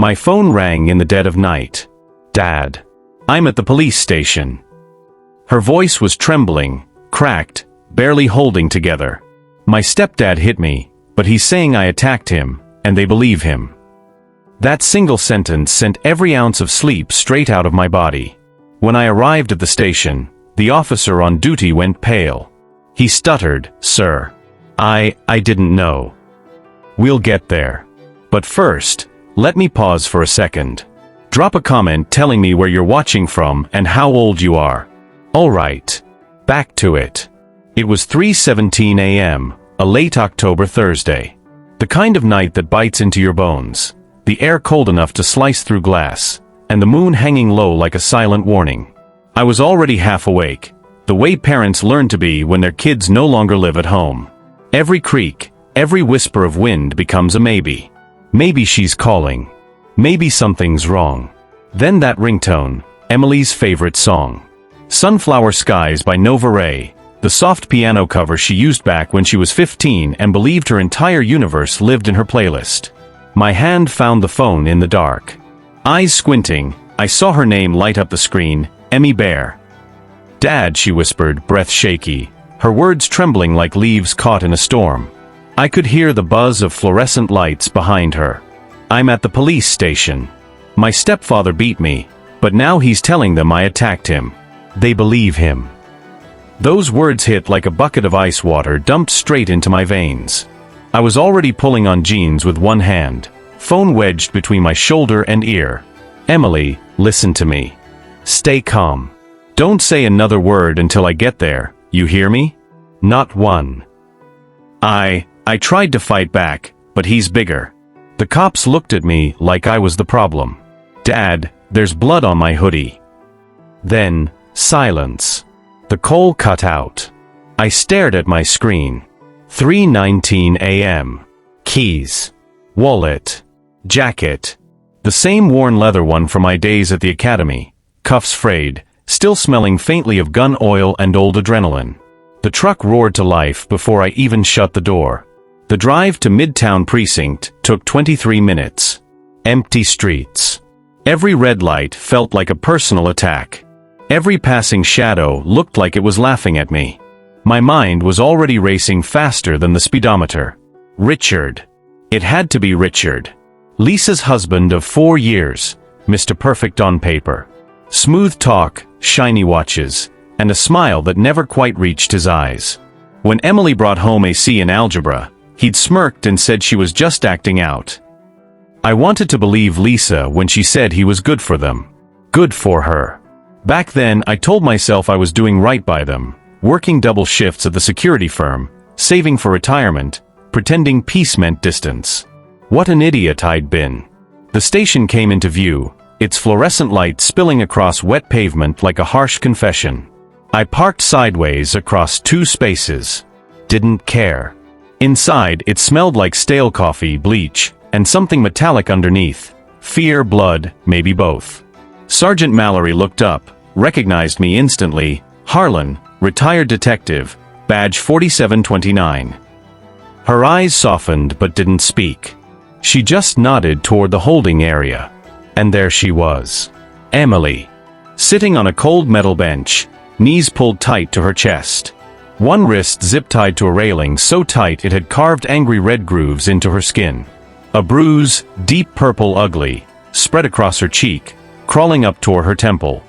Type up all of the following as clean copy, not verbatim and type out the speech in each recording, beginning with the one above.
My phone rang in the dead of night. Dad. I'm at the police station. Her voice was trembling, cracked, barely holding together. My stepdad hit me, but he's saying I attacked him, and they believe him. That single sentence sent every ounce of sleep straight out of my body. When I arrived at the station, the officer on duty went pale. He stuttered, "Sir. I didn't know. We'll get there. But first, let me pause for a second. Drop a comment telling me where you're watching from and how old you are." Alright. Back to it. It was 3:17 a.m., a late October Thursday. The kind of night that bites into your bones, the air cold enough to slice through glass, and the moon hanging low like a silent warning. I was already half awake, the way parents learn to be when their kids no longer live at home. Every creak, every whisper of wind becomes a maybe. Maybe she's calling. Maybe something's wrong. Then that ringtone, Emily's favorite song. Sunflower Skies by Nova Ray, the soft piano cover she used back when she was 15 and believed her entire universe lived in her playlist. My hand found the phone in the dark. Eyes squinting, I saw her name light up the screen, Emmy Bear. "Dad," she whispered, breath shaky, her words trembling like leaves caught in a storm. I could hear the buzz of fluorescent lights behind her. "I'm at the police station. My stepfather beat me, but now he's telling them I attacked him. They believe him." Those words hit like a bucket of ice water dumped straight into my veins. I was already pulling on jeans with one hand, phone wedged between my shoulder and ear. "Emily, listen to me. Stay calm. Don't say another word until I get there, you hear me? Not one." I tried to fight back, but he's bigger. The cops looked at me like I was the problem. "Dad, there's blood on my hoodie." Then, silence. The call cut out. I stared at my screen. 3:19 a.m. Keys. Wallet. Jacket. The same worn leather one from my days at the academy. Cuffs frayed, still smelling faintly of gun oil and old adrenaline. The truck roared to life before I even shut the door. The drive to Midtown Precinct took 23 minutes. Empty streets. Every red light felt like a personal attack. Every passing shadow looked like it was laughing at me. My mind was already racing faster than the speedometer. Richard. It had to be Richard. Lisa's husband of 4 years, Mr. Perfect on paper. Smooth talk, shiny watches, and a smile that never quite reached his eyes. When Emily brought home a C in algebra, he'd smirked and said she was just acting out. I wanted to believe Lisa when she said he was good for them. Good for her. Back then, I told myself I was doing right by them, working double shifts at the security firm, saving for retirement, pretending peace meant distance. What an idiot I'd been. The station came into view, its fluorescent light spilling across wet pavement like a harsh confession. I parked sideways across 2 spaces. Didn't care. Inside, it smelled like stale coffee, bleach, and something metallic underneath. Fear, blood, maybe both. Sergeant Mallory looked up, recognized me instantly. Harlan, retired detective, badge 4729. Her eyes softened but didn't speak. She just nodded toward the holding area. And there she was. Emily. Sitting on a cold metal bench, knees pulled tight to her chest. One wrist zip-tied to a railing so tight it had carved angry red grooves into her skin. A bruise, deep purple ugly, spread across her cheek, crawling up toward her temple.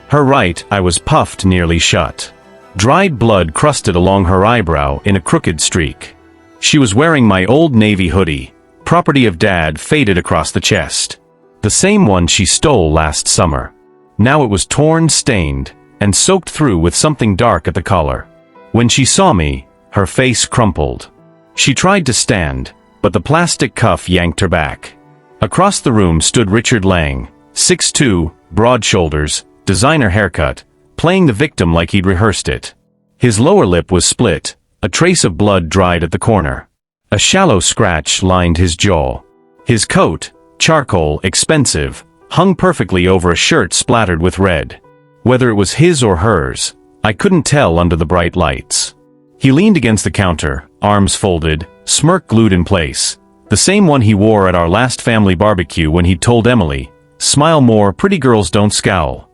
Her right eye was puffed nearly shut. Dried blood crusted along her eyebrow in a crooked streak. She was wearing my old navy hoodie, property of Dad, faded across the chest. The same one she stole last summer. Now it was torn, stained, and soaked through with something dark at the collar. When she saw me, her face crumpled. She tried to stand, but the plastic cuff yanked her back. Across the room stood Richard Lang, 6'2", broad shoulders, designer haircut, playing the victim like he'd rehearsed it. His lower lip was split, a trace of blood dried at the corner. A shallow scratch lined his jaw. His coat, charcoal, expensive, hung perfectly over a shirt splattered with red. Whether it was his or hers, I couldn't tell under the bright lights. He leaned against the counter, arms folded, smirk glued in place, The same one he wore at our last family barbecue when he told Emily, "Smile more, pretty girls don't scowl."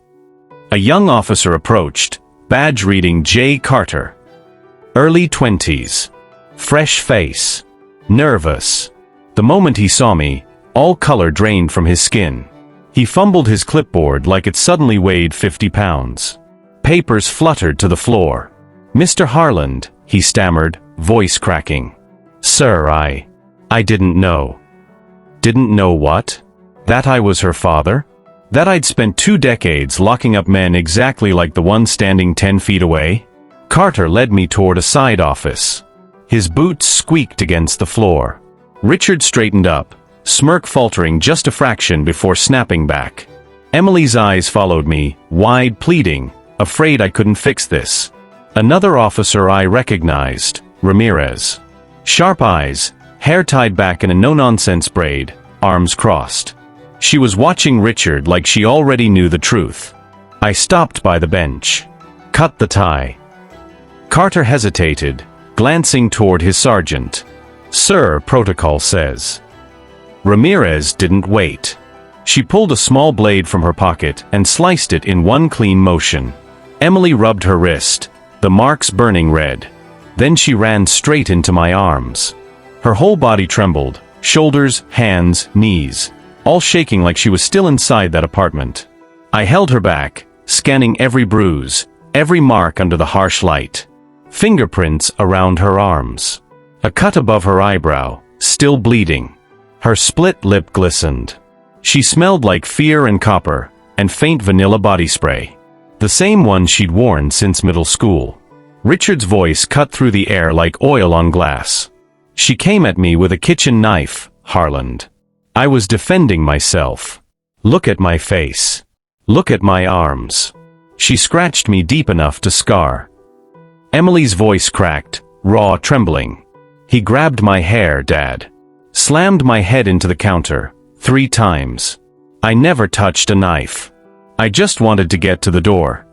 A young officer approached, badge reading J. Carter. Early 20s. Fresh face. Nervous. The moment he saw me, all color drained from his skin. He fumbled his clipboard like it suddenly weighed 50 pounds. Papers fluttered to the floor. "Mr. Harland," he stammered, voice cracking. "Sir, I didn't know." Didn't know what? That I was her father? That I'd spent 2 decades locking up men exactly like the one standing 10 feet away? Carter led me toward a side office. His boots squeaked against the floor. Richard straightened up, smirk faltering just a fraction before snapping back. Emily's eyes followed me, wide, pleading, afraid I couldn't fix this. Another officer I recognized, Ramirez. Sharp eyes, hair tied back in a no-nonsense braid, arms crossed. She was watching Richard like she already knew the truth. I stopped by the bench. "Cut the tie." Carter hesitated, glancing toward his sergeant. "Sir, protocol says." Ramirez didn't wait. She pulled a small blade from her pocket and sliced it in one clean motion. Emily rubbed her wrist, the marks burning red. Then she ran straight into my arms. Her whole body trembled, shoulders, hands, knees, all shaking like she was still inside that apartment. I held her back, scanning every bruise, every mark under the harsh light. Fingerprints around her arms. A cut above her eyebrow, still bleeding. Her split lip glistened. She smelled like fear and copper, and faint vanilla body spray. The same one she'd worn since middle school. Richard's voice cut through the air like oil on glass. "She came at me with a kitchen knife, Harland. I was defending myself. Look at my face. Look at my arms. She scratched me deep enough to scar." Emily's voice cracked, raw, trembling. "He grabbed my hair, Dad. Slammed my head into the counter, 3 times. I never touched a knife. I just wanted to get to the door."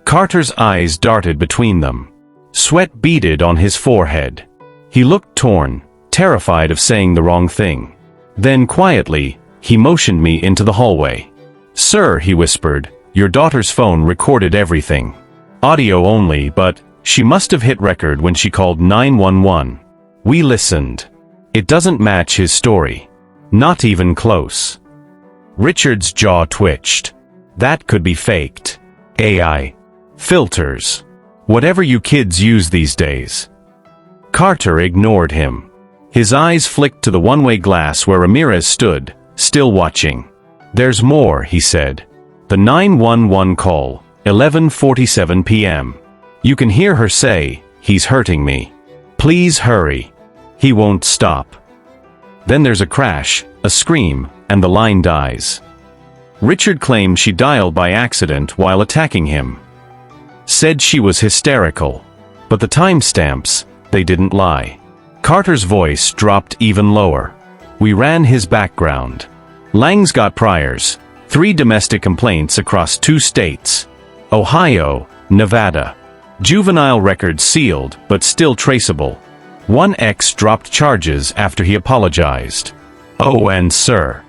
Carter's eyes darted between them. Sweat beaded on his forehead. He looked torn, terrified of saying the wrong thing. Then quietly, he motioned me into the hallway. "Sir," he whispered, "your daughter's phone recorded everything. Audio only, but she must have hit record when she called 911. We listened. It doesn't match his story. Not even close." Richard's jaw twitched. That could be faked. AI. Filters. Whatever you kids use these days. Carter ignored him. His eyes flicked to the one-way glass where Ramirez stood, still watching. "There's more," he said. "The 911 call, 11:47 p.m. You can hear her say, 'He's hurting me. Please hurry. He won't stop.' Then there's a crash, a scream, and the line dies." Richard claimed she dialed by accident while attacking him. Said she was hysterical. But the timestamps, they didn't lie. Carter's voice dropped even lower. We ran his background. Lang's got priors, 3 domestic complaints across 2 states. Ohio, Nevada. Juvenile records sealed, but still traceable. One ex dropped charges after he apologized. "Oh, and sir."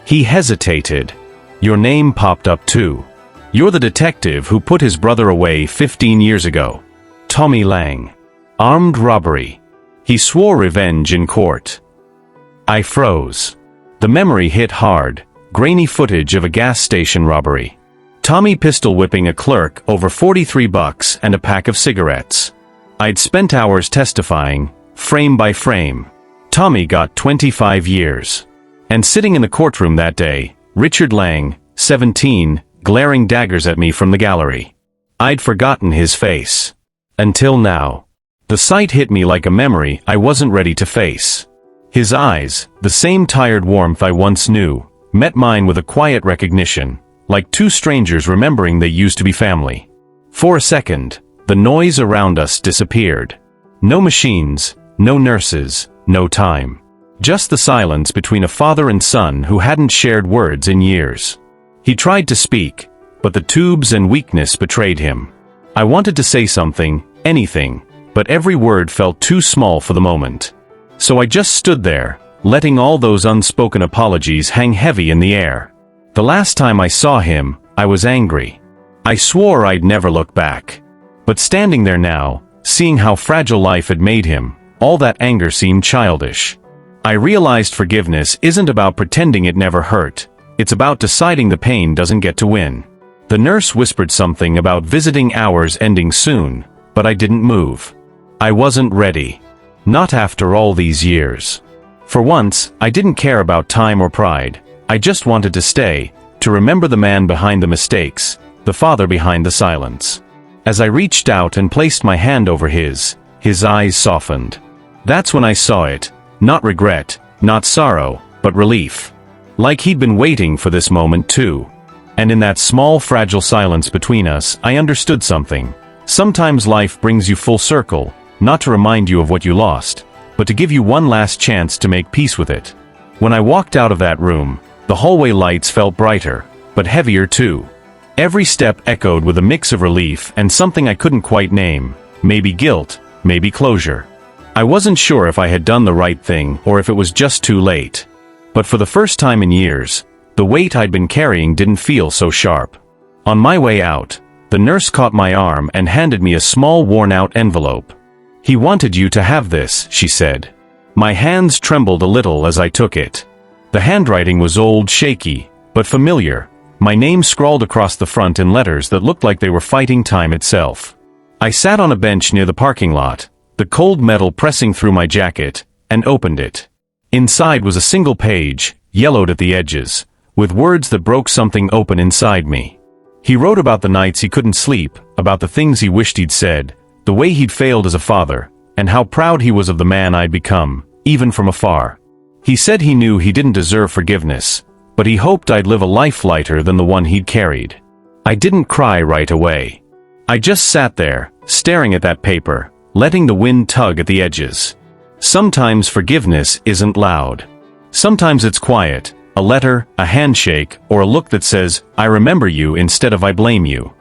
He hesitated. "Your name popped up too. You're the detective who put his brother away 15 years ago. Tommy Lang. Armed robbery." He swore revenge in court. I froze. The memory hit hard, grainy footage of a gas station robbery. Tommy pistol whipping a clerk over $43 and a pack of cigarettes. I'd spent hours testifying, frame by frame. Tommy got 25 years. And sitting in the courtroom that day, Richard Lang, 17, glaring daggers at me from the gallery. I'd forgotten his face. Until now. The sight hit me like a memory I wasn't ready to face. His eyes, the same tired warmth I once knew, met mine with a quiet recognition, like 2 strangers remembering they used to be family. For a second, the noise around us disappeared. No machines, no nurses, no time. Just the silence between a father and son who hadn't shared words in years. He tried to speak, but the tubes and weakness betrayed him. I wanted to say something, anything, but every word felt too small for the moment. So I just stood there, letting all those unspoken apologies hang heavy in the air. The last time I saw him, I was angry. I swore I'd never look back. But standing there now, seeing how fragile life had made him, all that anger seemed childish. I realized forgiveness isn't about pretending it never hurt. It's about deciding the pain doesn't get to win. The nurse whispered something about visiting hours ending soon, but I didn't move. I wasn't ready. Not after all these years. For once, I didn't care about time or pride. I just wanted to stay, to remember the man behind the mistakes, the father behind the silence. As I reached out and placed my hand over his eyes softened. That's when I saw it. Not regret, not sorrow, but relief. Like he'd been waiting for this moment too. And in that small fragile silence between us, I understood something. Sometimes life brings you full circle, not to remind you of what you lost, but to give you one last chance to make peace with it. When I walked out of that room, the hallway lights felt brighter, but heavier too. Every step echoed with a mix of relief and something I couldn't quite name, maybe guilt, maybe closure. I wasn't sure if I had done the right thing or if it was just too late. But for the first time in years, the weight I'd been carrying didn't feel so sharp. On my way out, the nurse caught my arm and handed me a small worn-out envelope. "He wanted you to have this," she said. My hands trembled a little as I took it. The handwriting was old, shaky, but familiar. My name scrawled across the front in letters that looked like they were fighting time itself. I sat on a bench near the parking lot, the cold metal pressing through my jacket, and opened it. Inside was a single page, yellowed at the edges, with words that broke something open inside me. He wrote about the nights he couldn't sleep, about the things he wished he'd said, the way he'd failed as a father, and how proud he was of the man I'd become, even from afar. He said he knew he didn't deserve forgiveness, but he hoped I'd live a life lighter than the one he'd carried. I didn't cry right away. I just sat there, staring at that paper, letting the wind tug at the edges. Sometimes forgiveness isn't loud. Sometimes it's quiet, a letter, a handshake, or a look that says, "I remember you" instead of "I blame you."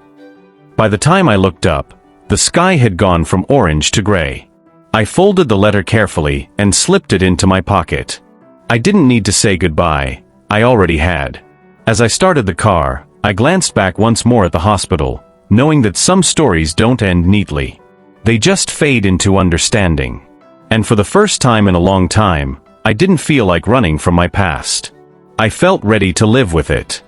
By the time I looked up, the sky had gone from orange to gray. I folded the letter carefully and slipped it into my pocket. I didn't need to say goodbye, I already had. As I started the car, I glanced back once more at the hospital, knowing that some stories don't end neatly. They just fade into understanding. And for the first time in a long time, I didn't feel like running from my past. I felt ready to live with it.